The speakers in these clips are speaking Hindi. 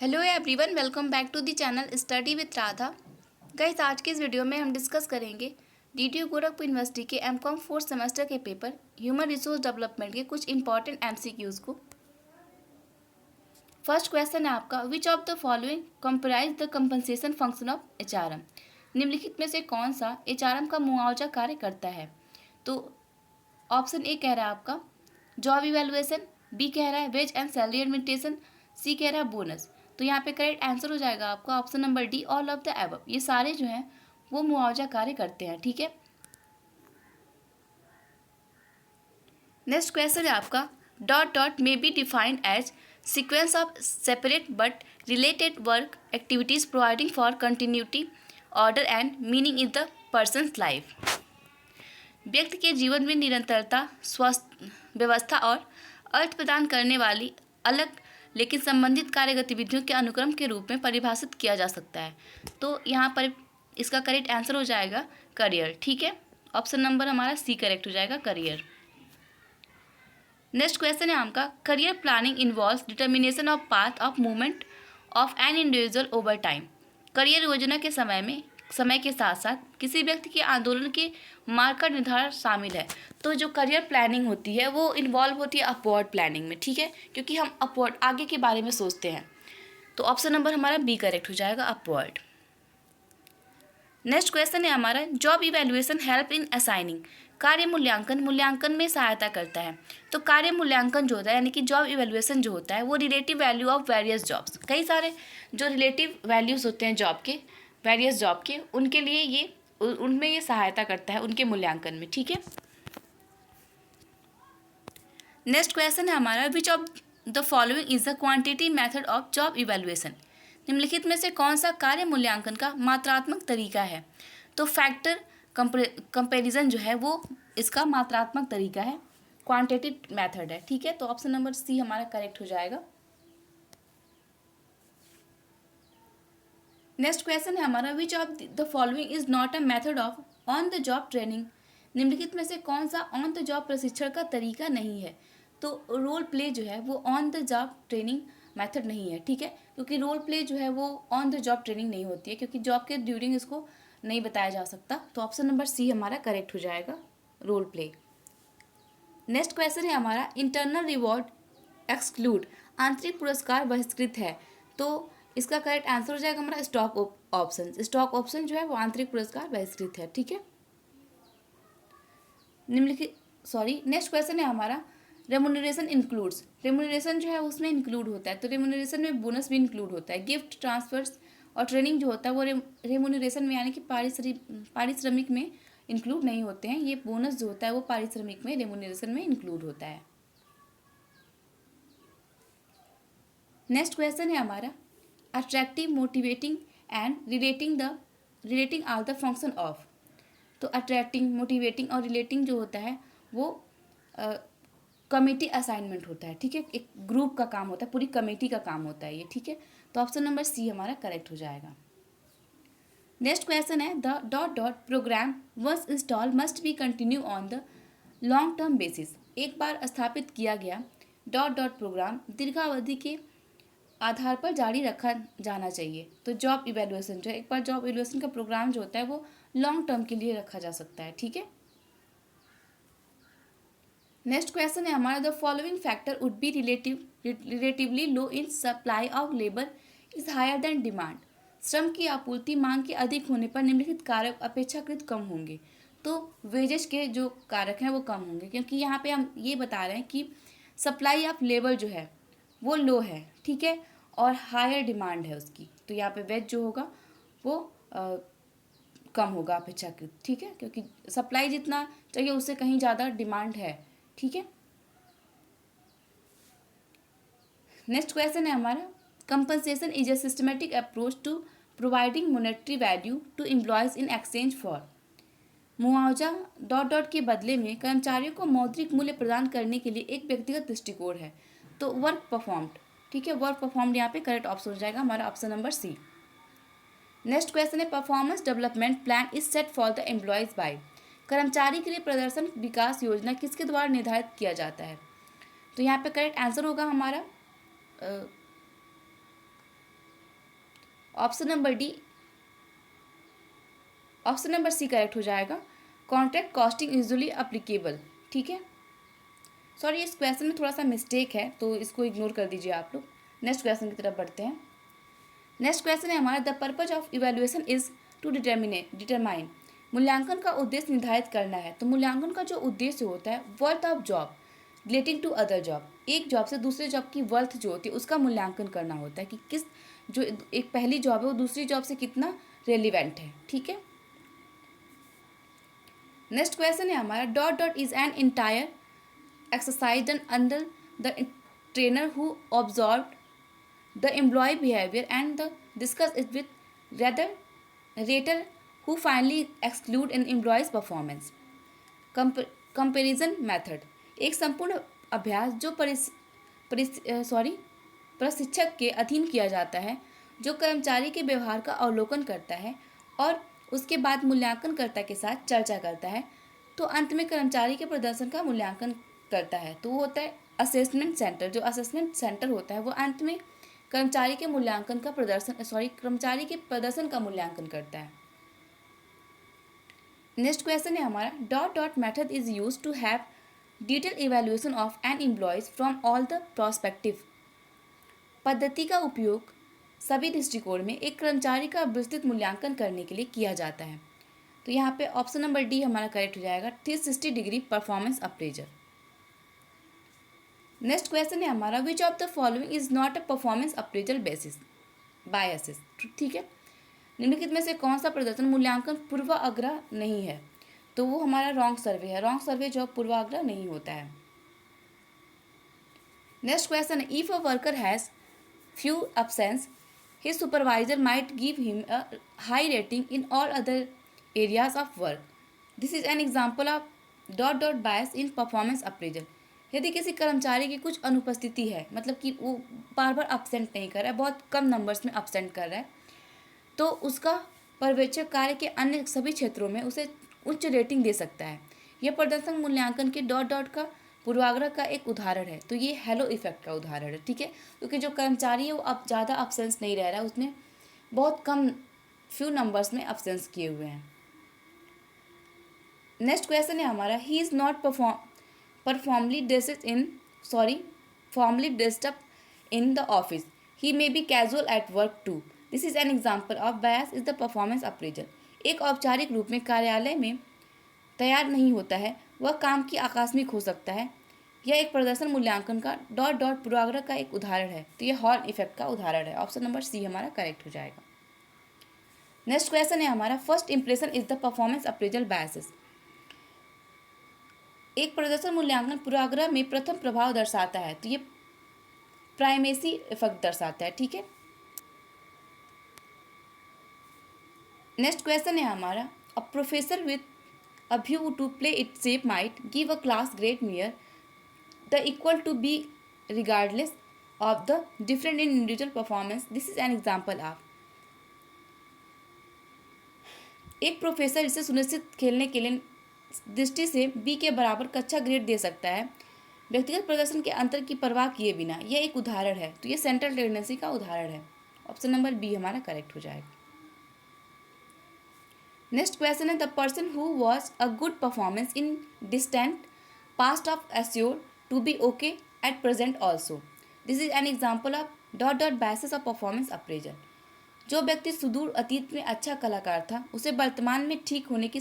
Hello everyone, welcome back to the channel study with Radha. Guys, आज के इस वीडियो में हम डिस्कस करेंगे डीटीयू गोरखपुर यूनिवर्सिटी के एमकॉम फोर्थ सेमेस्टर के पेपर ह्यूमन रिसोर्स डेवलपमेंट के कुछ इंपॉर्टेंट एमसीक्यूज को। फर्स्ट क्वेश्चन है आपका, which of the following comprise the compensation function of HRM. निम्नलिखित में से कौन सा एचआरएम का मुआवजा कार्य करता है? तो ऑप्शन ए कह रहा है आपका जॉब इवेलुएशन, बी कह रहा है वेज एंड सैलरी एडमिनिस्ट्रेशन, सी कह रहा है बोनस। तो यहाँ पे करेक्ट आंसर हो जाएगा आपका option number D, all of the above. ये सारे जो हैं वो मुआवजा कार्य करते हैं। ठीक है, नेक्स्ट क्वेश्चन है आपका, dot dot may be defined as sequence of separate but related work activities providing for continuity, order and meaning in the person's life. व्यक्ति के जीवन में निरंतरता, स्वस्थ व्यवस्था और अर्थ प्रदान करने वाली अलग लेकिन संबंधित कार्य गतिविधियों के अनुक्रम के रूप में परिभाषित किया जा सकता है। तो यहाँ पर इसका करेक्ट आंसर हो जाएगा करियर। ठीक है, ऑप्शन नंबर हमारा सी करेक्ट हो जाएगा, करियर। नेक्स्ट क्वेश्चन है आपका, career planning involves determination of path of movement of an individual over time. Career योजना के समय के साथ साथ किसी व्यक्ति के आंदोलन के मार्ग का निर्धारण शामिल है। तो जो करियर प्लानिंग होती है वो इन्वॉल्व होती है अपवर्ड प्लानिंग में। ठीक है, क्योंकि हम अपवर्ड आगे के बारे में सोचते हैं। तो ऑप्शन नंबर हमारा बी करेक्ट हो जाएगा, अपवर्ड। नेक्स्ट क्वेश्चन है हमारा, job evaluation help in assigning. कार्य मूल्यांकन में सहायता करता है। तो कार्य मूल्यांकन जो होता है यानी कि जॉब इवैल्यूएशन जो होता है वो relative value of various jobs, कई सारे जो रिलेटिव वैल्यूज होते हैं जॉब के, वेरियस जॉब के, उनके लिए उनमें ये सहायता करता है उनके मूल्यांकन में। ठीक है, नेक्स्ट क्वेश्चन है हमारा, विच of the following is the quantity method of job evaluation. निम्नलिखित में से कौन सा कार्य मूल्यांकन का मात्रात्मक तरीका है? तो फैक्टर कंपैरिजन जो है वो इसका मात्रात्मक तरीका है, क्वांटिटेटिव मेथड है। ठीक है, तो ऑप्शन नंबर सी हमारा करेक्ट हो जाएगा। नेक्स्ट क्वेश्चन है हमारा, विच of the following is not a method of on the job training. निम्नलिखित में से कौन सा ऑन द जॉब प्रशिक्षण का तरीका नहीं है? तो रोल प्ले जो है वो on the job training method नहीं है। ठीक है, क्योंकि रोल प्ले जो है वो ऑन द जॉब ट्रेनिंग नहीं होती है, क्योंकि जॉब के ड्यूरिंग इसको नहीं बताया जा सकता। तो ऑप्शन नंबर सी हमारा करेक्ट हो जाएगा, रोल प्ले। नेक्स्ट क्वेश्चन है हमारा, इंटरनल रिवॉर्ड एक्सक्लूड, आंतरिक पुरस्कार बहिष्कृत है। तो इसका करेक्ट आंसर हो जाएगा हमारा स्टॉक ऑप्शन। स्टॉक ऑप्शन जो है वो आंतरिक पुरस्कार बहिष्कृत है। ठीक है, नेक्स्ट क्वेश्चन है हमारा, रेमुनरेशन इंक्लूड्स। रेमुनरेशन जो है उसमें इंक्लूड होता है, तो रेमुनरेशन में बोनस भी इंक्लूड होता है। गिफ्ट, ट्रांसफर्स और ट्रेनिंग जो होता है वो रेमुनरेशन में यानी कि पारिश्रमिक में इंक्लूड नहीं होते हैं। ये बोनस जो होता है वो पारिश्रमिक में, रेमुनरेशन में इंक्लूड होता है। नेक्स्ट क्वेश्चन है हमारा, attractive, motivating and relating are the function of. तो अट्रैक्टिंग, मोटिवेटिंग और रिलेटिंग जो होता है वो कमेटी असाइनमेंट होता है। ठीक है, एक ग्रुप का काम होता है, पूरी कमेटी का काम होता है ये। ठीक है, तो ऑप्शन नंबर सी हमारा करेक्ट हो जाएगा। नेक्स्ट क्वेश्चन है, the dot dot program once install must be continue on the long term basis. एक बार स्थापित किया गया डॉट डॉट प्रोग्राम दीर्घावधि के आधार पर जारी रखा जाना चाहिए। तो जॉब इवैल्यूएशन जो है, एक बार जॉब इवैल्यूएशन का प्रोग्राम जो होता है वो लॉन्ग टर्म के लिए रखा जा सकता है। ठीक है, नेक्स्ट क्वेश्चन है हमारा, the following factor would be relatively low in supply of labour is higher than demand. श्रम की आपूर्ति मांग के अधिक होने पर निम्नलिखित कारक अपेक्षाकृत कम होंगे। तो वेजेस के जो कारक हैं वो कम होंगे, क्योंकि यहाँ पे हम ये बता रहे हैं कि सप्लाई ऑफ लेबर जो है वो लो है। ठीक है, और हायर डिमांड है उसकी, तो यहाँ पे वेज जो होगा वो कम होगा अपेक्षाकृत। ठीक है, क्योंकि सप्लाई जितना चाहिए उससे कहीं ज़्यादा डिमांड है। ठीक है, नेक्स्ट क्वेश्चन है हमारा, compensation is a systematic approach to providing monetary value to employees in exchange for. मुआवजा डॉट डॉट के बदले में कर्मचारियों को मौद्रिक मूल्य प्रदान करने के लिए एक व्यक्तिगत दृष्टिकोण है। तो वर्क परफॉर्म्ड। ठीक है, वर्क परफॉर्म्ड यहाँ पे करेक्ट ऑप्शन हो जाएगा हमारा, option number C. Next question है, performance development plan is set for the employees by. कर्मचारी के लिए प्रदर्शन विकास योजना किसके द्वारा निर्धारित किया जाता है? तो यहाँ पे करेक्ट आंसर होगा हमारा ऑप्शन नंबर सी करेक्ट हो जाएगा। कॉन्ट्रैक्ट कॉस्टिंग यूजुअली अप्लीकेबल, ठीक है। सॉरी, इस क्वेश्चन में थोड़ा सा मिस्टेक है तो इसको इग्नोर कर दीजिए आप लोग। नेक्स्ट क्वेश्चन की तरफ बढ़ते हैं। नेक्स्ट क्वेश्चन है हमारा, the purpose of evaluation is to determine. मूल्यांकन का उद्देश्य निर्धारित करना है। तो मूल्यांकन का जो उद्देश्य होता है, worth of job relating to other job, एक जॉब से दूसरे जॉब की वर्थ जो होती है उसका मूल्यांकन करना होता है कि किस जो एक पहली जॉब है वो दूसरी जॉब से कितना रेलिवेंट है, ठीक है। नेक्स्ट क्वेश्चन है हमारा, dot dot is an entire exercise done under the trainer who observed the employee behavior and the discuss it with rather rater who finally exclude an employee's performance. Comparison method, एक संपूर्ण अभ्यास जो प्रशिक्षक के अधीन किया जाता है, जो कर्मचारी के व्यवहार का अवलोकन करता है और उसके बाद मूल्यांकनकर्ता के साथ चर्चा करता है, तो अंत में कर्मचारी के प्रदर्शन का मूल्यांकन करता है। तो वो होता है असेसमेंट सेंटर। जो असेसमेंट सेंटर होता है वो अंत में कर्मचारी के कर्मचारी के प्रदर्शन का मूल्यांकन करता है। नेक्स्ट क्वेश्चन है हमारा, dot dot method is use to have detail evaluation of an employees from all the prospective. पद्धति का उपयोग सभी दृष्टिकोण में एक कर्मचारी का विस्तृत मूल्यांकन करने के लिए किया जाता है। तो यहाँ पे ऑप्शन नंबर डी हमारा करेक्ट हो जाएगा, 360 degree performance appraisal. Next question है हमारा, विच of the following is not a performance appraisal basis biases, ठीक है। निम्नलिखित में से कौन सा प्रदर्शन मूल्यांकन पूर्वाग्रह नहीं है? तो वो हमारा रॉन्ग सर्वे है। रॉन्ग सर्वे जो पूर्वाग्रह नहीं होता है। नेक्स्ट क्वेश्चन है, if a worker has few absence, his supervisor might give him a high rating in all other areas of work. This is an example of dot dot bias in performance appraisal. यदि किसी कर्मचारी की कुछ अनुपस्थिति है, मतलब कि वो बार बार absent नहीं कर रहा है, बहुत कम नंबर्स में absent कर रहा है, तो उसका पर्यवेक्षक कार्य के अन्य सभी क्षेत्रों में उसे उच्च रेटिंग दे सकता है। यह प्रदर्शन मूल्यांकन के डॉट डॉट का पूर्वाग्रह का एक उदाहरण है। तो ये हेलो इफेक्ट का उदाहरण है, ठीक है, क्योंकि जो कर्मचारी है वो अब ज़्यादा अब्सेंस नहीं रह रहा है, उसने बहुत कम फ्यू नंबर्स में अब्सेंस किए हुए हैं। नेक्स्ट क्वेश्चन है हमारा, he is not formally dressed up in the office, he may be casual at work too. This is an example of bias is the performance appraisal. एक औपचारिक रूप में कार्यालय में तैयार नहीं होता है, वह काम की आकस्मिक हो सकता है। यह एक प्रदर्शन मूल्यांकन का डॉट डॉट पूर्वाग्रह का एक उदाहरण है। तो यह हॉर्न इफेक्ट का उदाहरण है। ऑप्शन नंबर सी हमारा करेक्ट हो जाएगा। नेक्स्ट क्वेश्चन है हमारा, first impression is the performance appraisal biases. एक प्रदर्शन मूल्यांकन पूर्वाग्रह में प्रथम प्रभाव दर्शाता है। तो ये प्राइमेसी इफेक्ट दर्शाता है, ठीक है। नेक्स्ट क्वेश्चन है हमारा, a professor with a view to play it safe might give a class grade near the equal to b regardless of the different in individual performance. This is an example of, एक प्रोफेसर इसे सुनिश्चित खेलने के लिए दृष्टि से बी के बराबर कक्षा ग्रेड दे सकता है, व्यक्तिगत प्रदर्शन के अंतर की परवाह किए बिना। यह एक उदाहरण है। तो ये सेंट्रल टेंडेंसी का उदाहरण है। ऑप्शन नंबर बी हमारा करेक्ट हो जाएगा। नेक्स्ट क्वेश्चन है, the person who was a good performance in distant past of assure to be okay at present also. This is an example of dot dot biases of performance appraisal. जो व्यक्ति सुदूर अतीत में अच्छा कलाकार था, उसे वर्तमान में ठीक होने की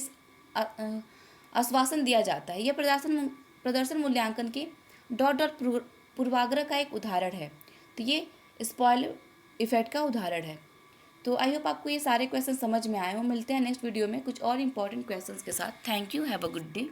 आश्वासन दिया जाता है। यह प्रदर्शन मूल्यांकन के डॉट डॉट पूर्वाग्रह का एक उदाहरण है। तो ये स्पॉइलर इफेक्ट का उदाहरण है। तो आई होप आपको ये सारे क्वेश्चन समझ में आए हो। मिलते हैं नेक्स्ट वीडियो में कुछ और इंपॉर्टेंट क्वेश्चंस के साथ। Thank you, have a good day.